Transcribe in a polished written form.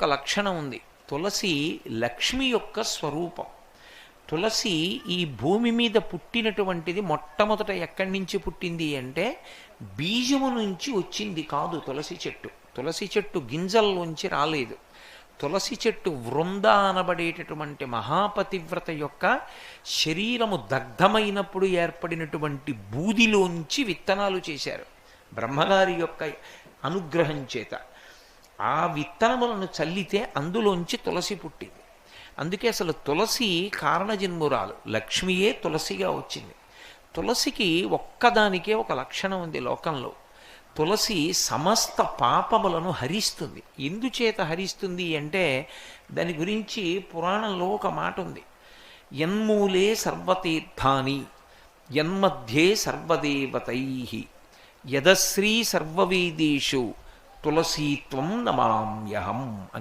ఒక లక్షణం ఉంది. తులసి లక్ష్మి యొక్క స్వరూపం. తులసి ఈ భూమి మీద పుట్టినటువంటిది మొట్టమొదట ఎక్కడి నుంచి పుట్టింది అంటే బీజము నుంచి వచ్చింది కాదు తులసి చెట్టు. తులసి చెట్టు గింజల్లోంచి రాలేదు. తులసి చెట్టు వృంద అనబడేటటువంటి మహాపతివ్రత యొక్క శరీరము దగ్ధమైనప్పుడు ఏర్పడినటువంటి బూదిలోంచి విత్తనాలు చేశారు బ్రహ్మగారి యొక్క అనుగ్రహం చేత. ఆ విత్తనములను చల్లితే అందులోంచి తులసి పుట్టింది. అందుకే అసలు తులసి కారణజన్మురాలు, లక్ష్మియే తులసిగా వచ్చింది. తులసికి ఒక్కదానికే ఒక లక్షణం ఉంది లోకంలో. తులసి సమస్త పాపములను హరిస్తుంది. ఎందుచేత హరిస్తుంది అంటే దాని గురించి పురాణంలో ఒక మాట ఉంది. యన్మూలే సర్వతీర్థాని యన్మధ్యే సర్వదేవతై యదశ్రీ సర్వవేదేషు తులసీత్వం నమామ్యహం అని.